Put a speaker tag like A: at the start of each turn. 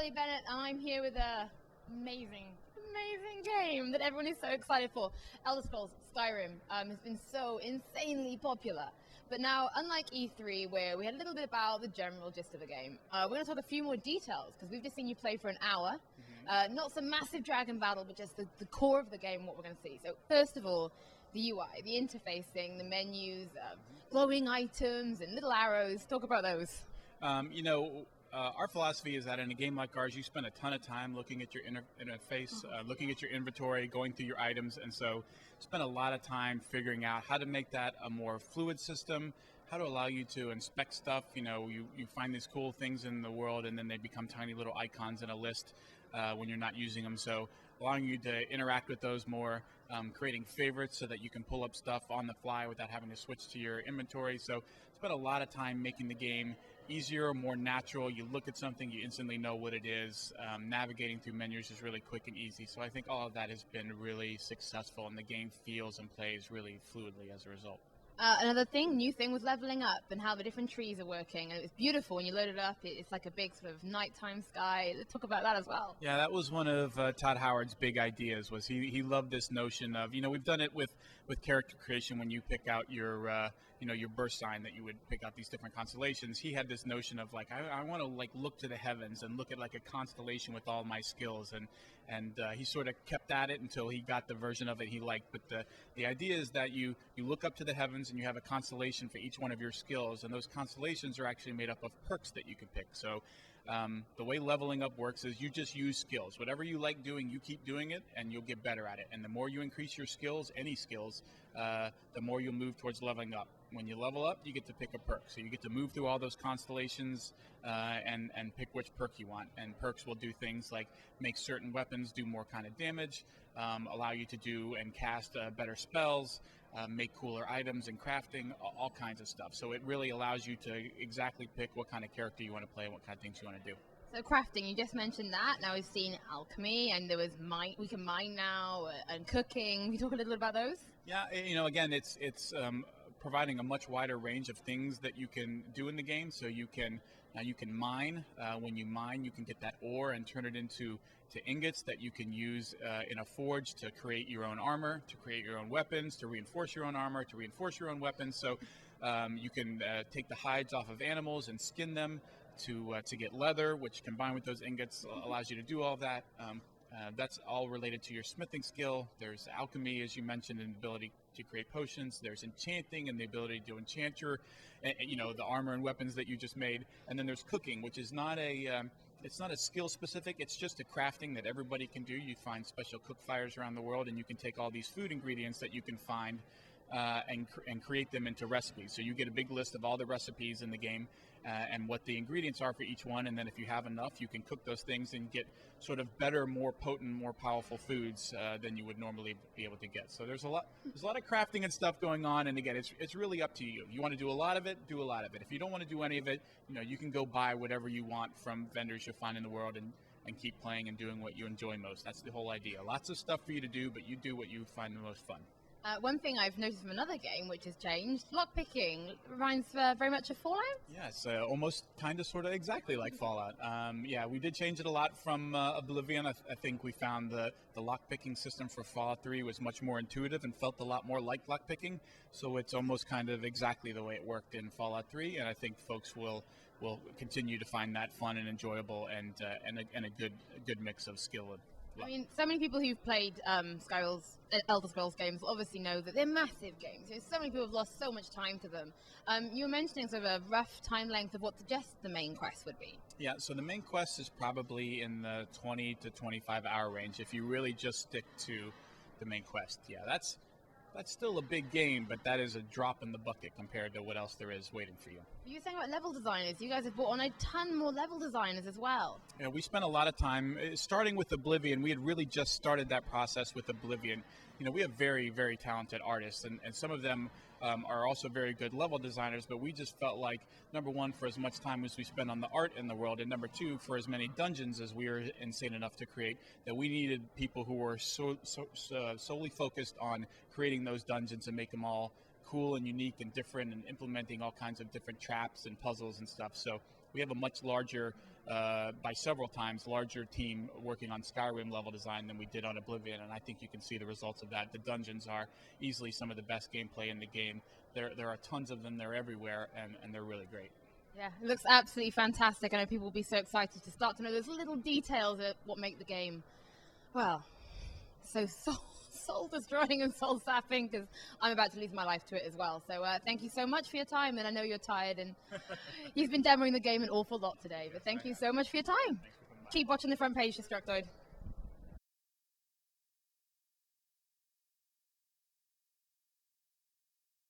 A: Hey Bennett, I'm here with a amazing game that everyone is so excited for. Elder Scrolls Skyrim has been so insanely popular. But now, unlike E3, where we had a little bit about the general gist of the game, we're going to talk a few more details, because we've just seen you play for an hour. Not some massive dragon battle, but just the core of the game, what we're going to see. So first of all, the UI, the interfacing, the menus, glowing items and little arrows. Talk about those.
B: Our philosophy is that in a game like ours, you spend a ton of time looking at your interface, looking at your inventory, going through your items, and so spend a lot of time figuring out how to make that a more fluid system, how to allow you to inspect stuff. You find these cool things in the world, and then they become tiny little icons in a list when you're not using them. So allowing you to interact with those more, creating favorites so that you can pull up stuff on the fly without having to switch to your inventory. So spend a lot of time making the game easier, more natural. You look at something, you instantly know what it is. Navigating through menus is really quick and easy. So I think all of that has been really successful, and the game feels and plays really fluidly as a result.
A: Another new thing was leveling up and how the different trees are working. And it was beautiful when you load it up. It's like a big sort of nighttime sky. Let's talk about that as well.
B: Yeah, that was one of Todd Howard's big ideas. Was he loved this notion of, we've done it with character creation when you pick out your your birth sign, that you would pick out these different constellations. He had this notion of like, I want to like look to the heavens and look at like a constellation with all my skills, and he sort of kept at it until he got the version of it he liked. But the idea is that you look up to the heavens and you have a constellation for each one of your skills, and those constellations are actually made up of perks that you can pick. So the way leveling up works is you just use skills. Whatever you like doing, you keep doing it, and you'll get better at it. And the more you increase your skills, any skills, the more you'll move towards leveling up. When you level up, you get to pick a perk. So you get to move through all those constellations and pick which perk you want. And perks will do things like make certain weapons do more kind of damage, allow you to do and cast better spells, make cooler items and crafting, all kinds of stuff. So it really allows you to exactly pick what kind of character you want to play and what kind of things you want to do.
A: So crafting, you just mentioned that. Now we've seen alchemy, and there was mine. We can mine now, and cooking. Can you talk a little bit about those?
B: Yeah, again, it's providing a much wider range of things that you can do in the game. So you can mine. When you mine, you can get that ore and turn it into ingots that you can use in a forge to create your own armor, to create your own weapons, to reinforce your own armor, to reinforce your own weapons. So you can take the hides off of animals and skin them to get leather, which combined with those ingots allows you to do all of that. That's all related to your smithing skill. There's alchemy, as you mentioned, and the ability to create potions. There's enchanting and the ability to enchant your, the armor and weapons that you just made. And then there's cooking, which is not it's not a skill specific. It's just a crafting that everybody can do. You find special cook fires around the world, and you can take all these food ingredients that you can find and create them into recipes. So you get a big list of all the recipes in the game and what the ingredients are for each one, and then if you have enough, you can cook those things and get sort of better, more potent, more powerful foods than you would normally be able to get. So there's a lot of crafting and stuff going on, and again, it's really up to you. If you want to do a lot of it, do a lot of it. If you don't want to do any of it, you can go buy whatever you want from vendors you'll find in the world and keep playing and doing what you enjoy most. That's the whole idea. Lots of stuff for you to do, but you do what you find the most fun.
A: One thing I've noticed from another game, which has changed, lockpicking, reminds very much of Fallout?
B: Yes, almost kind of sort of exactly like Fallout. Yeah, we did change it a lot from Oblivion. I think we found the lockpicking system for Fallout 3 was much more intuitive and felt a lot more like lockpicking. So it's almost kind of exactly the way it worked in Fallout 3, and I think folks will continue to find that fun and enjoyable and a good mix of skill and
A: I mean, so many people who've played Elder Scrolls games obviously know that they're massive games. So many people have lost so much time to them. You were mentioning sort of a rough time length of what just the main quest would be.
B: Yeah, so the main quest is probably in the 20 to 25 hour range if you really just stick to the main quest. Yeah, that's still a big game, but that is a drop in the bucket compared to what else there is waiting for you.
A: You were saying about level designers. You guys have brought on a ton more level designers as well.
B: Yeah, we spent a lot of time, starting with Oblivion. We had really just started that process with Oblivion. We have very, very talented artists, and some of them are also very good level designers, but we just felt like, number one, for as much time as we spend on the art in the world, and number two, for as many dungeons as we were insane enough to create, that we needed people who were solely focused on creating those dungeons and make them all cool and unique and different and implementing all kinds of different traps and puzzles and stuff. So we have a much larger by several times larger team working on Skyrim level design than we did on Oblivion, and I think you can see the results of that. The dungeons are easily some of the best gameplay in the game. There are tons of them. They're everywhere, and they're really great.
A: Yeah, it looks absolutely fantastic. I know people will be so excited to start to know those little details that what make the game, well, so soul-destroying and soul-sapping, because I'm about to lose my life to it as well. So thank you so much for your time, and I know you're tired, and you've been demoing the game an awful lot today, but thank you so much for your time. Keep watching the front page, Destructoid.